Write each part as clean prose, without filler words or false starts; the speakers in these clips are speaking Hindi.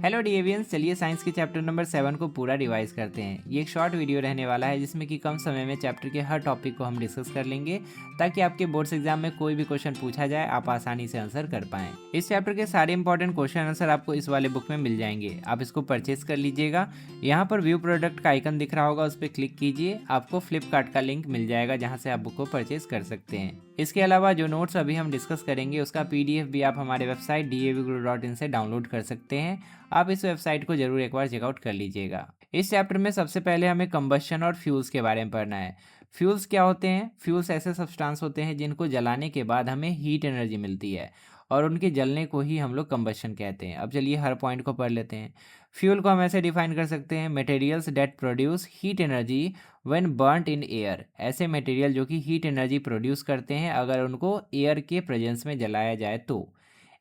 हेलो डीएवियंस, चलिए साइंस के चैप्टर नंबर 7 को पूरा रिवाइज करते हैं। ये एक शॉर्ट वीडियो रहने वाला है जिसमें कि कम समय में चैप्टर के हर टॉपिक को हम डिस्कस कर लेंगे ताकि आपके बोर्ड्स एग्जाम में कोई भी क्वेश्चन पूछा जाए आप आसानी से आंसर कर पाएं। इस चैप्टर के सारे इंपॉर्टेंट क्वेश्चन आंसर आपको इस वाले बुक में मिल जाएंगे। आप इसको परचेज कर लीजिएगा। यहाँ पर व्यू प्रोडक्ट का आइकन दिख रहा होगा, उस पर क्लिक कीजिए, आपको फ्लिपकार्ट का लिंक मिल जाएगा जहाँ से आप बुक को परचेज कर सकते हैं। इसके अलावा जो नोट्स अभी हम डिस्कस करेंगे उसका पीडीएफ भी आप हमारे वेबसाइट davguru.in से डाउनलोड कर सकते हैं। आप इस वेबसाइट को जरूर एक बार चेकआउट कर लीजिएगा। इस चैप्टर में सबसे पहले हमें कंबशन और फ्यूल्स के बारे में पढ़ना है। फ्यूल्स क्या होते हैं? फ्यूल्स ऐसे सब्सटेंस होते हैं जिनको जलाने के बाद हमें हीट एनर्जी मिलती है और उनके जलने को ही हम लोग कंबशन कहते हैं। अब चलिए हर पॉइंट को पढ़ लेते हैं। फ्यूल को हम ऐसे डिफाइन कर सकते हैं, materials that produce heat energy when burnt in air. ऐसे मटेरियल जो कि हीट एनर्जी प्रोड्यूस करते हैं अगर उनको एयर के प्रेजेंस में जलाया जाए तो।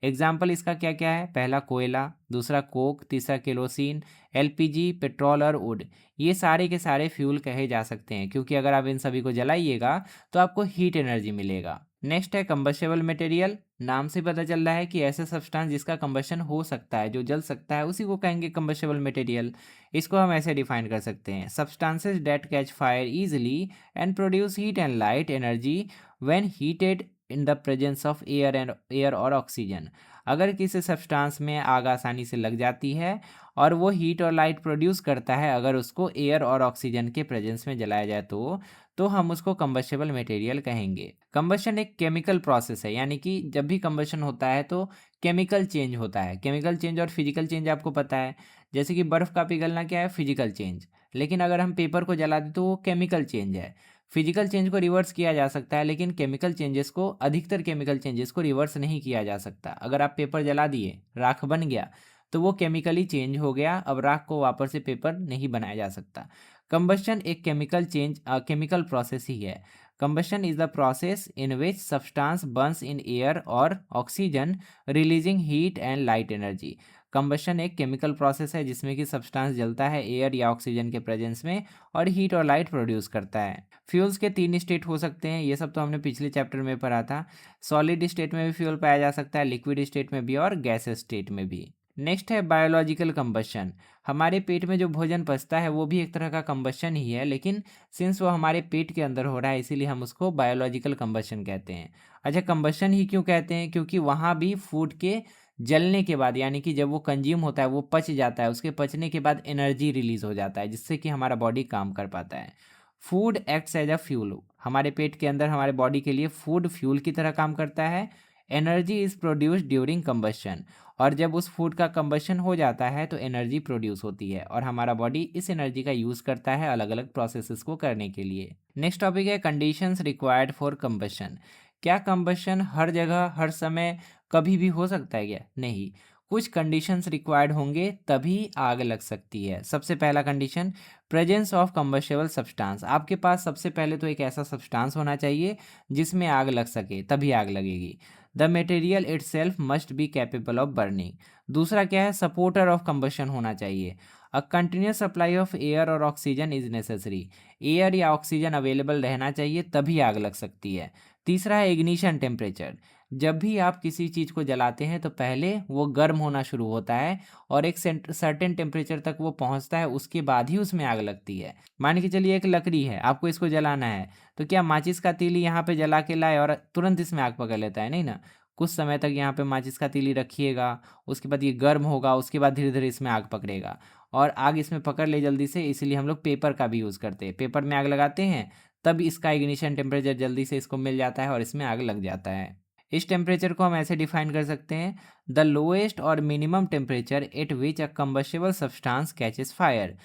एग्जाम्पल इसका क्या क्या है? पहला कोयला, दूसरा कोक, तीसरा केरोसिन, एलपीजी, पेट्रोल और वुड। ये सारे के सारे फ्यूल कहे जा सकते हैं क्योंकि अगर आप इन सभी को जलाइएगा तो आपको हीट एनर्जी मिलेगा। नेक्स्ट है कंबस्टेबल मटेरियल। नाम से पता चल रहा है कि ऐसा सब्सटेंस जिसका कंबशन हो सकता है, जो जल सकता है, उसी को कहेंगे कंबस्टेबल मटेरियल। इसको हम ऐसे डिफाइन कर सकते हैं, substances that catch fire easily and produce heat and light energy when heated in the presence of air और ऑक्सीजन। अगर किसी सब्सटेंस में आग आसानी से लग जाती है और वो हीट और लाइट प्रोड्यूस करता है अगर उसको एयर और ऑक्सीजन के प्रेजेंस में जलाया जाए तो हम उसको कंबस्टेबल मटेरियल कहेंगे। कंबशन एक केमिकल प्रोसेस है, यानी कि जब भी कंबशन होता है तो केमिकल चेंज होता है। केमिकल चेंज और फिजिकल चेंज आपको पता है, जैसे कि बर्फ़ का पिघलना क्या है? Physical change. लेकिन अगर हम पेपर को जला दें तो वो केमिकल चेंज है। फिजिकल चेंज को रिवर्स किया जा सकता है लेकिन केमिकल चेंजेस को, अधिकतर केमिकल चेंजेस को रिवर्स नहीं किया जा सकता। अगर आप पेपर जला दिए, राख बन गया, तो वो केमिकली चेंज हो गया, अब राख को वापस से पेपर नहीं बनाया जा सकता। कंबशन एक केमिकल प्रोसेस ही है। Combustion is the process in which substance burns in air और oxygen releasing heat and light energy. Combustion एक केमिकल प्रोसेस है जिसमें कि सब्सटेंस जलता है एयर या ऑक्सीजन के प्रेजेंस में और हीट और लाइट प्रोड्यूस करता है। फ्यूल्स के 3 स्टेट हो सकते हैं, ये सब तो हमने पिछले चैप्टर में पढ़ा था। सॉलिड स्टेट में भी फ्यूल पाया जा सकता है, लिक्विड स्टेट में भी और गैस स्टेट में भी। नेक्स्ट है बायोलॉजिकल कंबशन। हमारे पेट में जो भोजन पचता है वो भी एक तरह का कंबशन ही है, लेकिन सिंस वो हमारे पेट के अंदर हो रहा है इसीलिए हम उसको बायोलॉजिकल कंबशन कहते हैं। अच्छा, कंबशन ही क्यों कहते हैं? क्योंकि वहाँ भी फूड के जलने के बाद, यानी कि जब वो कंज्यूम होता है, वो पच जाता है, उसके पचने के बाद एनर्जी रिलीज हो जाता है जिससे कि हमारा बॉडी काम कर पाता है। Food acts as a fuel. हमारे पेट के अंदर हमारे बॉडी के लिए फूड फ्यूल की तरह काम करता है। Energy is produced during combustion, और जब उस फूड का कंबशन हो जाता है तो एनर्जी प्रोड्यूस होती है और हमारा बॉडी इस एनर्जी का यूज़ करता है अलग अलग प्रोसेसेस को करने के लिए। नेक्स्ट टॉपिक है कंडीशंस रिक्वायर्ड फॉर कंबशन। क्या कंबशन हर जगह हर समय कभी भी हो सकता है क्या? नहीं, कुछ कंडीशंस रिक्वायर्ड होंगे तभी आग लग सकती है। सबसे पहला condition, presence of combustible substance. आपके पास सबसे पहले तो एक ऐसा सब्सटेंस होना चाहिए जिसमें आग लग सके, तभी आग लगेगी। The material itself must be capable of burning. दूसरा क्या है? सपोर्टर ऑफ कंबशन होना चाहिए। A continuous supply of air और ऑक्सीजन इज नेसेसरी। एयर या ऑक्सीजन अवेलेबल रहना चाहिए तभी आग लग सकती है। तीसरा है इग्निशन टेम्परेचर। जब भी आप किसी चीज़ को जलाते हैं तो पहले वो गर्म होना शुरू होता है और एक सर्टेन टेम्परेचर तक वो पहुंचता है, उसके बाद ही उसमें आग लगती है। मान के चलिए एक लकड़ी है, आपको इसको जलाना है, तो क्या माचिस का तीली यहाँ पे जला के लाए और तुरंत इसमें आग पकड़ लेता है? नहीं ना। कुछ समय तक यहाँ पे माचिस का तीली रखिएगा, उसके बाद ये गर्म होगा, उसके बाद धीरे धीरे इसमें आग पकड़ेगा और आग इसमें पकड़ ले जल्दी से। इसीलिए हम लोग पेपर का भी यूज़ करते हैं। पेपर में आग लगाते हैं तब इसका इग्निशन टेम्परेचर जल्दी से इसको मिल जाता है और इसमें आग लग जाता है। इस टेम्परेचर को हम ऐसे डिफाइन कर सकते हैं, द लोएस्ट और minimum temperature at which a combustible substance catches fire.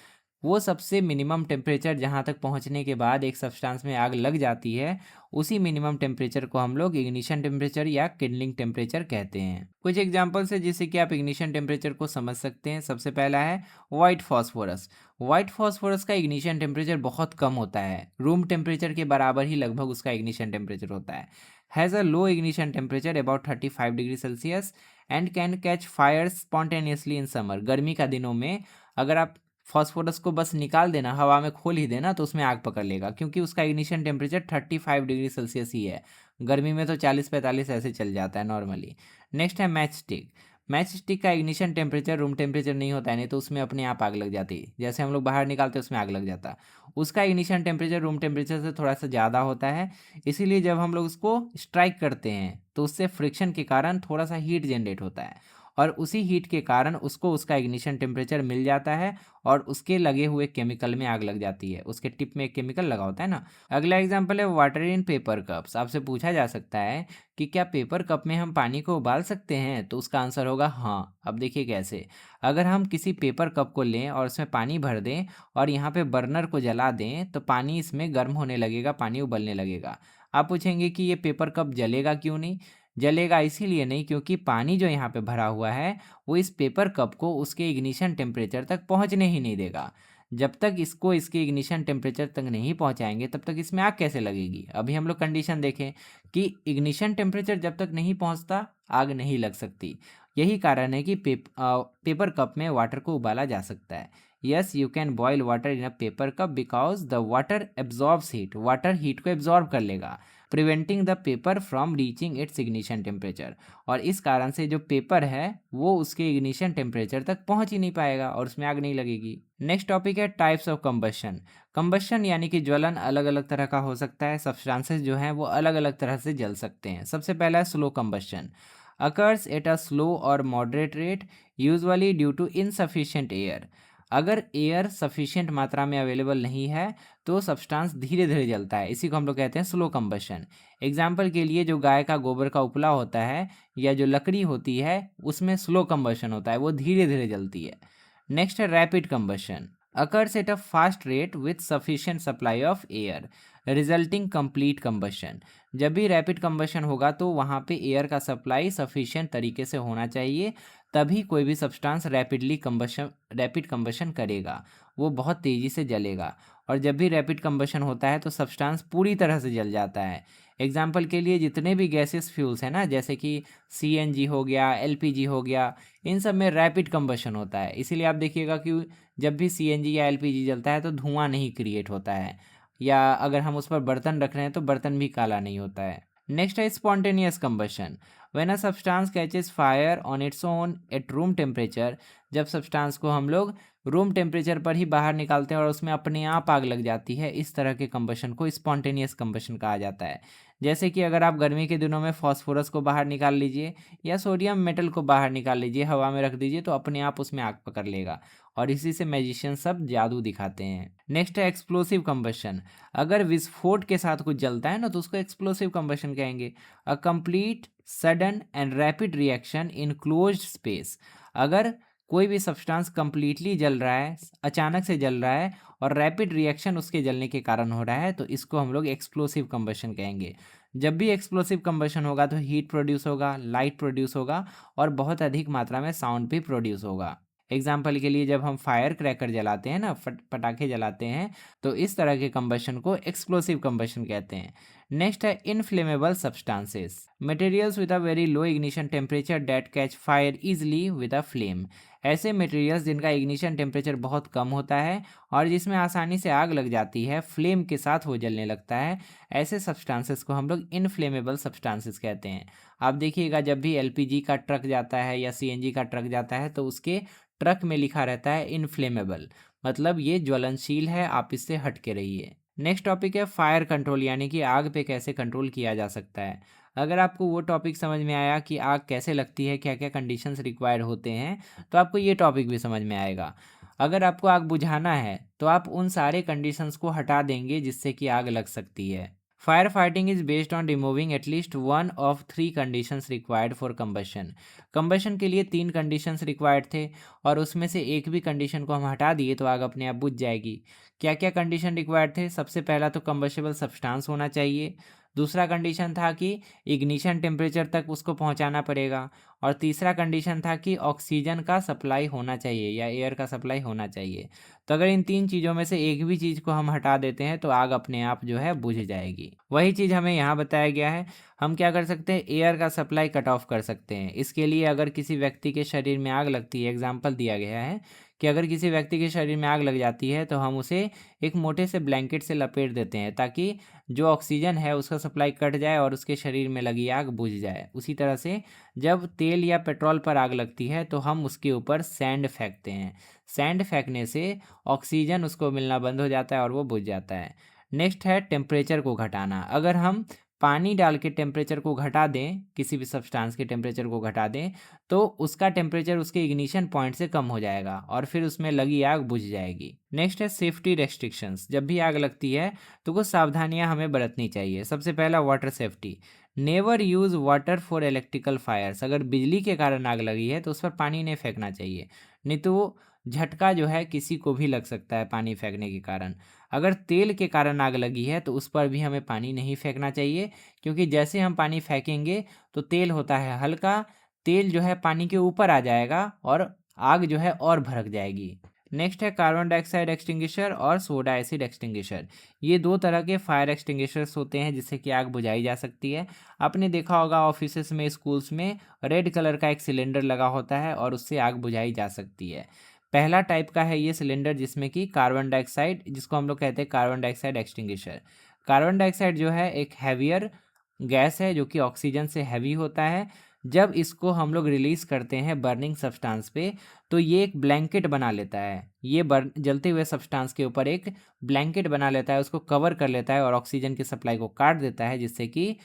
वो सबसे मिनिमम टेम्परेचर जहाँ तक पहुँचने के बाद एक सब्सटेंस में आग लग जाती है, उसी मिनिमम टेम्परेचर को हम लोग इग्निशन टेम्परेचर या किडलिंग टेम्परेचर कहते हैं। कुछ एग्जांपल्स है जिससे कि आप इग्निशन टेम्परेचर को समझ सकते हैं। सबसे पहला है वाइट फॉस्फोरस। वाइट फॉस्फोरस का इग्निशन टेम्परेचर बहुत कम होता है, रूम टेम्परेचर के बराबर ही लगभग उसका इग्निशन टेम्परेचर होता है। Has a low ignition temperature about 35 degree Celsius and can catch fire spontaneously in summer. गर्मी का दिनों में अगर आप फॉस्फोरस को बस निकाल देना, हवा में खोल ही देना, तो उसमें आग पकड़ लेगा क्योंकि उसका इग्निशन टेम्परेचर 35 डिग्री सेल्सियस ही है। गर्मी में तो 40-45 ऐसे चल जाता है नॉर्मली। नेक्स्ट है मैच स्टिक। मैच स्टिक का इग्निशन टेम्परेचर रूम टेम्परेचर नहीं होता है, नहीं तो उसमें अपने आप आग लग जाती है। जैसे हम लोग बाहर निकालते हैं उसमें आग लग जाता है। उसका इग्निशन टेम्परेचर रूम टेम्परेचर से थोड़ा सा ज़्यादा होता है। इसीलिए जब हम लोग उसको स्ट्राइक करते हैं तो उससे फ्रिक्शन के कारण थोड़ा सा हीट जनरेट होता है, और उसी हीट के कारण उसको उसका इग्निशन टेम्परेचर मिल जाता है और उसके लगे हुए केमिकल में आग लग जाती है। उसके टिप में एक केमिकल लगा होता है ना। अगला एग्जाम्पल है वाटर इन पेपर कप्स। आपसे पूछा जा सकता है कि क्या पेपर कप में हम पानी को उबाल सकते हैं, तो उसका आंसर होगा हाँ। अब देखिए कैसे। अगर हम किसी पेपर कप को लें और उसमें पानी भर दें और यहाँ पे बर्नर को जला दें तो पानी इसमें गर्म होने लगेगा, पानी उबलने लगेगा। आप पूछेंगे कि ये पेपर कप जलेगा क्यों नहीं। जलेगा इसीलिए नहीं क्योंकि पानी जो यहाँ पे भरा हुआ है वो इस पेपर कप को उसके इग्निशन टेम्परेचर तक पहुँचने ही नहीं देगा। जब तक इसको इसके इग्निशन टेम्परेचर तक नहीं पहुँचाएंगे तब तक इसमें आग कैसे लगेगी। अभी हम लोग कंडीशन देखें कि इग्निशन टेम्परेचर जब तक नहीं पहुँचता आग नहीं लग सकती। यही कारण है कि पेपर कप में वाटर को उबाला जा सकता है। Yes, you can boil water in a paper cup because the water absorbs heat. Water heat को एब्जॉर्ब कर लेगा, preventing the paper from reaching its ignition temperature. और इस कारण से जो पेपर है वो उसके इग्निशन टेम्परेचर तक पहुंच ही नहीं पाएगा और उसमें आग नहीं लगेगी। नेक्स्ट टॉपिक है टाइप्स ऑफ कंबशन। कंबशन यानी कि ज्वलन अलग अलग तरह का हो सकता है। सब्सटेंसेस जो हैं वो अलग अलग तरह से जल सकते हैं। सबसे पहला है slow combustion. Occurs at a slow और moderate rate, usually due to insufficient air. अगर एयर सफिशिएंट मात्रा में अवेलेबल नहीं है तो सब्सटेंस धीरे धीरे जलता है, इसी को हम लोग कहते हैं स्लो कंबशन। एग्जाम्पल के लिए जो गाय का गोबर का उपला होता है या जो लकड़ी होती है उसमें स्लो कंबशन होता है, वो धीरे धीरे जलती है। नेक्स्ट है rapid combustion. Occurs at a fast rate with sufficient supply of air, resulting complete combustion. जब भी रैपिड कंबशन होगा तो वहाँ पे एयर का सप्लाई सफिशिएंट तरीके से होना चाहिए, तभी कोई भी सब्सटेंस रैपिड कंबशन करेगा, वो बहुत तेज़ी से जलेगा। और जब भी रैपिड कंबशन होता है तो सब्सटेंस पूरी तरह से जल जाता है। एग्जाम्पल के लिए जितने भी गैसेस फ्यूल्स हैं ना, जैसे कि सीएनजी हो गया, एलपीजी हो गया, इन सब में रैपिड कंबशन होता है। इसीलिए आप देखिएगा कि जब भी सीएनजी या एलपीजी जलता है तो धुआं नहीं क्रिएट होता है, या अगर हम उस पर बर्तन रख रहे हैं तो बर्तन भी काला नहीं होता है। नेक्स्ट है spontaneous combustion. When a substance catches fire on its own at room temperature. जब सब्सटेंस को हम लोग रूम टेम्परेचर पर ही बाहर निकालते हैं और उसमें अपने आप आग लग जाती है, इस तरह के कंबशन को स्पॉन्टेनियस कंबशन कहा जाता है। जैसे कि अगर आप गर्मी के दिनों में फॉस्फोरस को बाहर निकाल लीजिए या सोडियम मेटल को बाहर निकाल लीजिए, हवा में रख दीजिए तो अपने आप उसमें आग पकड़ लेगा, और इसी से मैजिशियन सब जादू दिखाते हैं। नेक्स्ट है एक्सप्लोसिव कंबशन। अगर विस्फोट के साथ कुछ जलता है ना तो उसको एक्सप्लोसिव कंबशन कहेंगे। A complete sudden and rapid reaction in closed space. अगर कोई भी सब्सटेंस कंप्लीटली जल रहा है, अचानक से जल रहा है और रैपिड रिएक्शन उसके जलने के कारण हो रहा है, तो इसको हम लोग एक्सप्लोसिव कंबशन कहेंगे। जब भी एक्सप्लोसिव कंबशन होगा तो हीट प्रोड्यूस होगा, लाइट प्रोड्यूस होगा और बहुत अधिक मात्रा में साउंड भी प्रोड्यूस होगा। एग्जाम्पल के लिए जब हम फायर क्रैकर जलाते हैं ना, पटाखे जलाते हैं, तो इस तरह के कंबशन को एक्सप्लोसिव कंबशन कहते हैं। नेक्स्ट है inflammable substances. Materials with a very low ignition temperature that catch fire easily with a flame. ऐसे मटेरियल्स जिनका इग्निशन टेम्परेचर बहुत कम होता है और जिसमें आसानी से आग लग जाती है, फ्लेम के साथ वो जलने लगता है, ऐसे सब्सटेंसेस को हम लोग इनफ्लेमेबल सब्सटेंसेस कहते हैं। आप देखिएगा जब भी एलपीजी का ट्रक जाता है या सीएनजी का ट्रक जाता है तो उसके ट्रक में लिखा रहता है इनफ्लेमेबल, मतलब ये ज्वलनशील है, आप इससे हट के रहिए। नेक्स्ट टॉपिक है फायर कंट्रोल, यानी कि आग पे कैसे कंट्रोल किया जा सकता है। अगर आपको वो टॉपिक समझ में आया कि आग कैसे लगती है, क्या क्या कंडीशंस रिक्वायर्ड होते हैं, तो आपको ये टॉपिक भी समझ में आएगा। अगर आपको आग बुझाना है तो आप उन सारे कंडीशंस को हटा देंगे जिससे कि आग लग सकती है। Fire fighting is based on removing at least one of three conditions required for combustion. Combustion के लिए 3 कंडीशंस रिक्वायर्ड थे और उसमें से एक भी कंडीशन को हम हटा दिए तो आग अपने आप बुझ जाएगी। क्या क्या कंडीशन रिक्वायर्ड थे? सबसे पहला तो कंबशेबल सब्सटेंस होना चाहिए, दूसरा कंडीशन था कि इग्निशन टेम्परेचर तक उसको पहुंचाना पड़ेगा, और तीसरा कंडीशन था कि ऑक्सीजन का सप्लाई होना चाहिए या एयर का सप्लाई होना चाहिए। तो अगर इन 3 चीज़ों में से एक भी चीज़ को हम हटा देते हैं तो आग अपने आप जो है बुझ जाएगी। वही चीज़ हमें यहाँ बताया गया है। हम क्या कर सकते हैं? एयर का सप्लाई कट ऑफ कर सकते हैं। इसके लिए अगर किसी व्यक्ति के शरीर में आग लगती है, एग्जाम्पल दिया गया है कि अगर किसी व्यक्ति के शरीर में आग लग जाती है तो हम उसे एक मोटे से ब्लैंकेट से लपेट देते हैं ताकि जो ऑक्सीजन है उसका सप्लाई कट जाए और उसके शरीर में लगी आग बुझ जाए। उसी तरह से जब तेल तेल या पेट्रोल पर आग लगती है तो हम उसके ऊपर सैंड फेंकते हैं। सैंड फेंकने से ऑक्सीजन उसको मिलना बंद हो जाता है और वो बुझ जाता है। नेक्स्ट है टेम्परेचर को घटाना। अगर हम पानी डाल के टेम्परेचर को घटा दें, किसी भी सब्सटेंस के टेम्परेचर को घटा दें, तो उसका टेम्परेचर उसके इग्निशन पॉइंट से कम हो जाएगा और फिर उसमें लगी आग बुझ जाएगी। नेक्स्ट है सेफ्टी रेस्ट्रिक्शंस। जब भी आग लगती है तो कुछ सावधानियां हमें बरतनी चाहिए। सबसे पहला water safety. Never use water for electrical fires. अगर बिजली के कारण आग लगी है तो उस पर पानी नहीं फेंकना चाहिए, नहीं तो वो झटका जो है किसी को भी लग सकता है पानी फेंकने के कारण। अगर तेल के कारण आग लगी है तो उस पर भी हमें पानी नहीं फेंकना चाहिए, क्योंकि जैसे हम पानी फेंकेंगे तो तेल होता है हल्का, तेल जो है पानी के ऊपर आ जाएगा और आग जो है और भड़क जाएगी। नेक्स्ट है कार्बन डाइऑक्साइड एक्सटिंग्विशर और सोडा एसिड एक्सटिंग्विशर। ये दो तरह के फायर एक्सटिंग्विशर्स होते हैं जिससे कि आग बुझाई जा सकती है। आपने देखा होगा ऑफिसेस में, स्कूल्स में रेड कलर का एक सिलेंडर लगा होता है और उससे आग बुझाई जा सकती है। पहला टाइप का है ये सिलेंडर जिसमें कि कार्बन डाइऑक्साइड, जिसको हम लोग कहते हैं carbon dioxide extinguisher. Carbon dioxide जो है एक हैवियर गैस है जो कि ऑक्सीजन से हैवी होता है। जब इसको हम लोग रिलीज करते हैं बर्निंग सब्सटेंस पे तो ये एक ब्लैंकेट बना लेता है। ये जलते हुए सब्सटेंस के ऊपर एक ब्लैंकेट बना लेता है, उसको कवर कर लेता है और ऑक्सीजन की सप्लाई को काट देता है, जिससे कि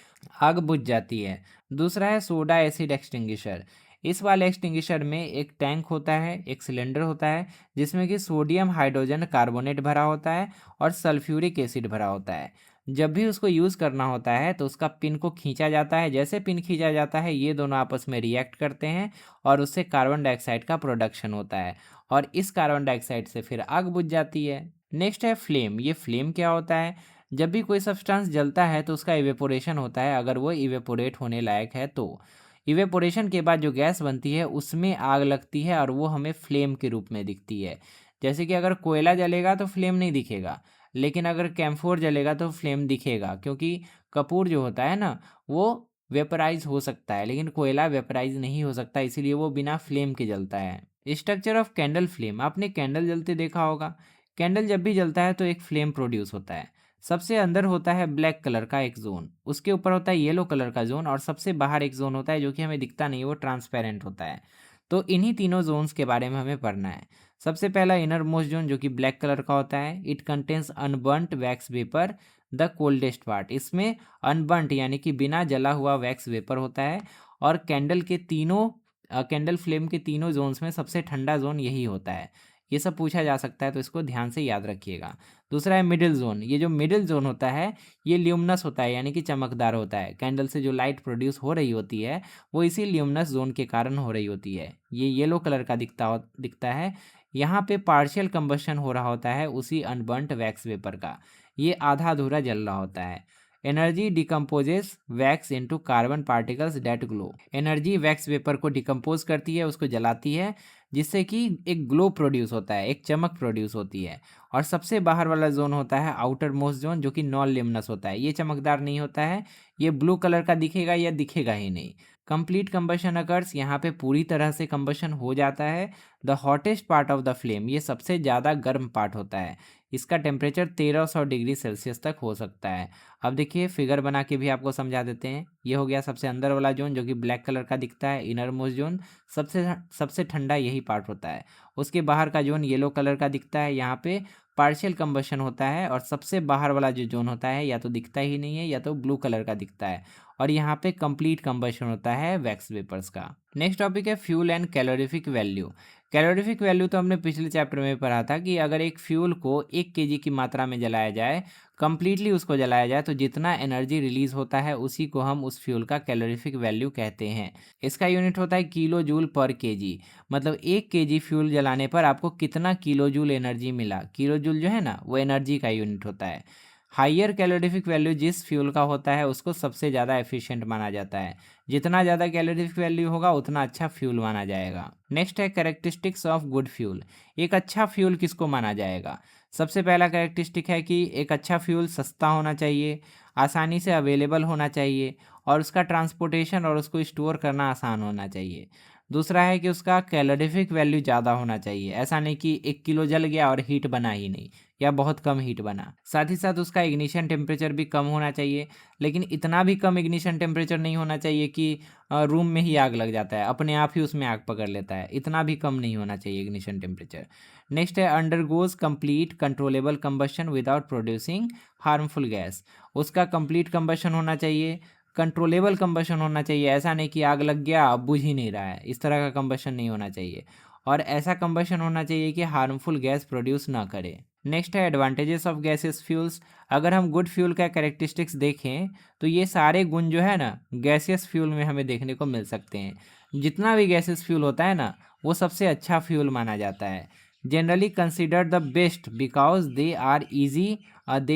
आग बुझ जाती है। दूसरा है सोडा एसिड एक्सटिंग्विशर। इस वाले एक्सटिंग्विशर में एक टैंक होता है, एक सिलेंडर होता है जिसमें कि सोडियम हाइड्रोजन कार्बोनेट भरा होता है और सल्फ्यूरिक एसिड भरा होता है। जब भी उसको यूज़ करना होता है तो उसका पिन को खींचा जाता है। जैसे पिन खींचा जाता है ये दोनों आपस में रिएक्ट करते हैं और उससे कार्बन डाइऑक्साइड का प्रोडक्शन होता है और इस कार्बन डाइऑक्साइड से फिर आग बुझ जाती है। नेक्स्ट है फ्लेम। ये फ्लेम क्या होता है? जब भी कोई सब्सटेंस जलता है तो उसका इवेपोरेशन होता है। अगर वो इवेपोरेट होने लायक है तो इवेपोरेशन के बाद जो गैस बनती है उसमें आग लगती है और वो हमें फ्लेम के रूप में दिखती है। जैसे कि अगर कोयला जलेगा तो फ्लेम नहीं दिखेगा, लेकिन अगर कैम्फोर जलेगा तो फ्लेम दिखेगा, क्योंकि कपूर जो होता है ना वो वेपराइज हो सकता है लेकिन कोयला वेपराइज नहीं हो सकता, इसीलिए वो बिना फ्लेम के जलता है। Structure of candle flame. आपने कैंडल जलते देखा होगा। कैंडल जब भी जलता है तो एक फ्लेम प्रोड्यूस होता है। सबसे अंदर होता है ब्लैक कलर का एक जोन, उसके ऊपर होता है येलो कलर का जोन और सबसे बाहर एक जोन होता है जो कि हमें दिखता नहीं, वो ट्रांसपेरेंट होता है। तो इन्हीं तीनों जोन्स के बारे में हमें पढ़ना है। सबसे पहला इनर मोस्ट जोन जो कि ब्लैक कलर का होता है। It contains unburnt wax vapour the coldest part. इसमें अनबर्न्ट यानी कि बिना जला हुआ वैक्स वेपर होता है और कैंडल फ्लेम के तीनों जोन्स में सबसे ठंडा जोन यही होता है। ये सब पूछा जा सकता है तो इसको ध्यान से याद रखिएगा। दूसरा है मिडिल जोन। ये जो मिडिल जोन होता है ये ल्यूमिनस होता है यानी कि चमकदार होता है। कैंडल से जो लाइट प्रोड्यूस हो रही होती है वो इसी ल्यूमिनस जोन के कारण हो रही होती है। ये येलो कलर का दिखता है। यहाँ पे पार्शियल कंबशन हो रहा होता है उसी अनबर्न्ट वैक्स वेपर का। ये आधा अधूरा जल रहा होता है। Energy decomposes wax into carbon particles that glow. Energy wax vapour को डिकम्पोज करती है, उसको जलाती है, जिससे कि एक ग्लो प्रोड्यूस होता है, एक चमक प्रोड्यूस होती है। और सबसे बाहर वाला जोन होता है आउटर मोस्ट जोन जो कि नॉन ल्यूमिनस होता है। ये चमकदार नहीं होता है, ये ब्लू कलर का दिखेगा या दिखेगा ही नहीं। Complete combustion occurs. यहाँ पे पूरी तरह से कंबशन हो जाता है। The hottest part of the flame. ये सबसे ज़्यादा गर्म पार्ट होता है। इसका टेम्परेचर 1300 डिग्री सेल्सियस तक हो सकता है। अब देखिए फिगर बना के भी आपको समझा देते हैं। ये हो गया सबसे अंदर वाला जोन जो कि ब्लैक कलर का दिखता है, इनर मोस्ट जोन। सबसे ठंडा यही पार्ट होता है। उसके बाहर का जोन येलो कलर का दिखता है, यहाँ पे पार्शियल कंबशन होता है। और सबसे बाहर वाला जो जोन होता है या तो दिखता ही नहीं है या तो ब्लू कलर का दिखता है, और यहाँ पे कंप्लीट कंबशन होता है वैक्स वेपर्स का। नेक्स्ट टॉपिक है fuel and calorific value. Calorific value तो हमने पिछले चैप्टर में पढ़ा था कि अगर एक फ्यूल को 1 kg की मात्रा में जलाया जाए, कंप्लीटली उसको जलाया जाए, तो जितना एनर्जी रिलीज होता है उसी को हम उस फ्यूल का कैलोरीफिक वैल्यू कहते हैं। इसका यूनिट होता है किलो जूल पर kg। मतलब 1 kg फ्यूल जलाने पर आपको कितना किलो जूल एनर्जी मिला। किलो जूल जो है ना वो एनर्जी का यूनिट होता है। हाइयर कैलोरीफिक वैल्यू जिस फ्यूल का होता है उसको सबसे ज़्यादा एफिशिएंट माना जाता है। जितना ज़्यादा कैलोरीफिक वैल्यू होगा उतना अच्छा फ्यूल माना जाएगा। नेक्स्ट है कैरेक्टरिस्टिक्स ऑफ गुड फ्यूल। एक अच्छा फ्यूल किसको माना जाएगा? सबसे पहला कैरेक्टरिस्टिक है कि एक अच्छा फ्यूल सस्ता होना चाहिए, आसानी से अवेलेबल होना चाहिए और उसका ट्रांसपोर्टेशन और उसको स्टोर करना आसान होना चाहिए। दूसरा है कि उसका कैलोरीफिक वैल्यू ज़्यादा होना चाहिए, ऐसा नहीं कि 1 किलो जल गया और हीट बना ही नहीं या बहुत कम हीट बना। साथ ही साथ उसका इग्निशन टेम्परेचर भी कम होना चाहिए, लेकिन इतना भी कम इग्निशन टेम्परेचर नहीं होना चाहिए कि रूम में ही आग लग जाता है, अपने आप ही उसमें आग पकड़ लेता है, इतना भी कम नहीं होना चाहिए इग्निशन टेम्परेचर। नेक्स्ट है undergoes complete controllable combustion without producing harmful gas. उसका कंप्लीट कंबशन होना चाहिए, कंट्रोलेबल कंबशन होना चाहिए, ऐसा नहीं कि आग लग गया अब बुझ ही नहीं रहा है, इस तरह का कंबशन नहीं होना चाहिए। और ऐसा कंबशन होना चाहिए कि हार्मफुल गैस प्रोड्यूस ना करे। नेक्स्ट है एडवांटेजेस ऑफ गैसियस फ्यूल्स। अगर हम गुड फ्यूल का कैरेक्टरिस्टिक्स देखें तो ये सारे गुण जो है ना गैसियस फ्यूल में हमें देखने को मिल सकते हैं। जितना भी गैसियस फ्यूल होता है ना वो सबसे अच्छा फ्यूल माना जाता है। Generally consider the best because they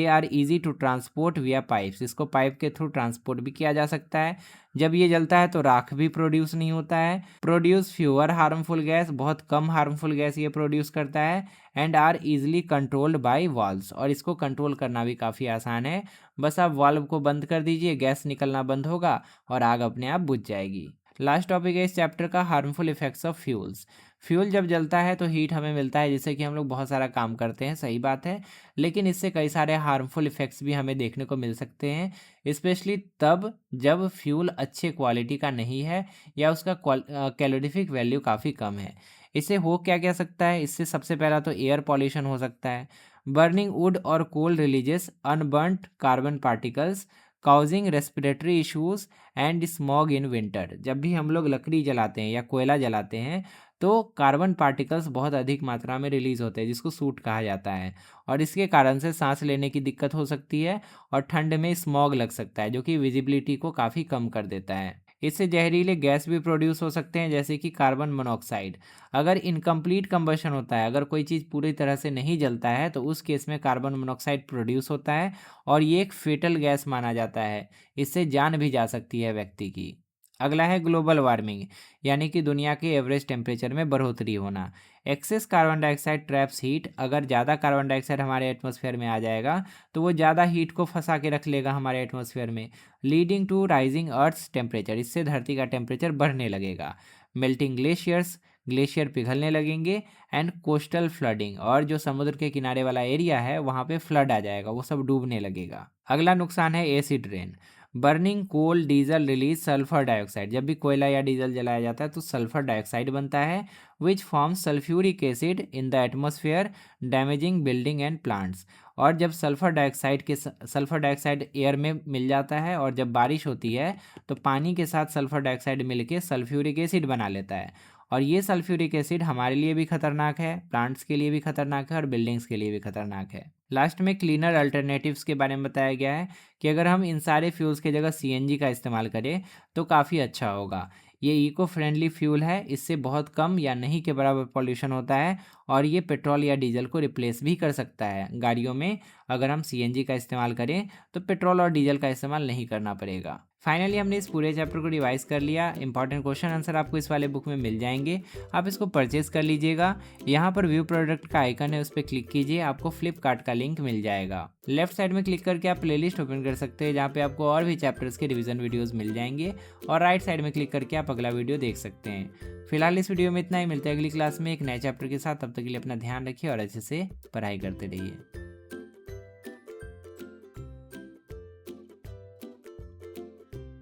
are easy to transport via pipes. इसको पाइप के थ्रू ट्रांसपोर्ट भी किया जा सकता है। जब ये जलता है तो राख भी प्रोड्यूस नहीं होता है। प्रोड्यूस फ्यूअर हार्मफुल गैस, बहुत कम हार्मफुल गैस ये प्रोड्यूस करता है। And are easily controlled by valves, और इसको कंट्रोल करना भी काफ़ी आसान है। बस आप वाल्व को बंद कर दीजिए, गैस निकलना बंद होगा और आग अपने आप बुझ जाएगी। लास्ट टॉपिक है इस चैप्टर का harmful effects of fuels. Fuel जब जलता है तो हीट हमें मिलता है जिससे कि हम लोग बहुत सारा काम करते हैं, सही बात है, लेकिन इससे कई सारे हार्मफुल इफेक्ट्स भी हमें देखने को मिल सकते हैं, स्पेशली तब जब फ्यूल अच्छे क्वालिटी का नहीं है या उसका कैलोरीफिक वैल्यू काफ़ी कम है। इससे हो क्या क्या सकता है, इससे सबसे पहला तो एयर पॉल्यूशन हो सकता है। बर्निंग वुड और coal releases unburnt carbon particles causing respiratory issues and smog in winter. जब भी हम लोग लकड़ी जलाते हैं या कोयला जलाते हैं तो कार्बन पार्टिकल्स बहुत अधिक मात्रा में रिलीज होते हैं जिसको सूट कहा जाता है, और इसके कारण से सांस लेने की दिक्कत हो सकती है और ठंड में स्मॉग लग सकता है जो कि विजिबिलिटी को काफ़ी कम कर देता है। इससे जहरीले गैस भी प्रोड्यूस हो सकते हैं जैसे कि कार्बन मोनोऑक्साइड। अगर इनकम्प्लीट कंबशन होता है, अगर कोई चीज़ पूरी तरह से नहीं जलता है तो उस केस में कार्बन मोनोऑक्साइड प्रोड्यूस होता है और ये एक फेटल गैस माना जाता है, इससे जान भी जा सकती है व्यक्ति की। अगला है ग्लोबल वार्मिंग, यानी कि दुनिया के एवरेज टेम्परेचर में बढ़ोतरी होना। Excess carbon dioxide traps heat. अगर ज़्यादा कार्बन डाइऑक्साइड हमारे एटमॉस्फेयर में आ जाएगा तो वो ज़्यादा हीट को फंसा के रख लेगा हमारे एटमॉस्फेयर में, leading to rising earth's temperature. इससे धरती का टेम्परेचर बढ़ने लगेगा। मेल्टिंग ग्लेशियर्स, ग्लेशियर पिघलने लगेंगे। एंड कोस्टल फ्लडिंग, और जो समुद्र के किनारे वाला एरिया है वहाँ पे फ्लड आ जाएगा, वो सब डूबने लगेगा। अगला नुकसान है acid rain. Burning coal diesel release sulphur dioxide. जब भी कोयला या डीजल जलाया जाता है तो सल्फर डाइऑक्साइड बनता है which forms sulphuric acid in the atmosphere damaging building and plants. और जब सल्फर डाइऑक्साइड एयर में मिल जाता है और जब बारिश होती है तो पानी के साथ सल्फर डाइऑक्साइड मिलके सल्फ्यूरिक एसिड बना लेता है, और ये सल्फ्यूरिक एसिड हमारे लिए भी खतरनाक है, प्लांट्स के लिए भी खतरनाक है और बिल्डिंग्स के लिए भी खतरनाक है। लास्ट में क्लीनर अल्टरनेटिव्स के बारे में बताया गया है कि अगर हम इन सारे फ्यूल्स की जगह सीएनजी का इस्तेमाल करें तो काफ़ी अच्छा होगा। ये इको फ्रेंडली फ्यूल है, इससे बहुत कम या नहीं के बराबर पॉल्यूशन होता है और ये पेट्रोल या डीजल को रिप्लेस भी कर सकता है गाड़ियों में। अगर हम सीएनजी का इस्तेमाल करें तो पेट्रोल और डीजल का इस्तेमाल नहीं करना पड़ेगा। फाइनली हमने इस पूरे चैप्टर को रिवाइज कर लिया। इंपॉर्टेंट क्वेश्चन आंसर आपको इस वाले बुक में मिल जाएंगे, आप इसको परचेज कर लीजिएगा। यहाँ पर व्यू प्रोडक्ट का आइकन है, उस पर क्लिक कीजिए, आपको फ्लिपकार्ट का लिंक मिल जाएगा। लेफ्ट साइड में क्लिक करके आप प्लेलिस्ट ओपन कर सकते हैं जहाँ पे आपको और भी चैप्टर्स के रिवीजन वीडियोस मिल जाएंगे, और राइट साइड में क्लिक करके आप अगला वीडियो देख सकते हैं। फिलहाल इस वीडियो में इतना ही, मिलते हैं अगली क्लास में एक नए चैप्टर के साथ। तब तक के लिए अपना ध्यान रखिए और अच्छे से पढ़ाई करते रहिए।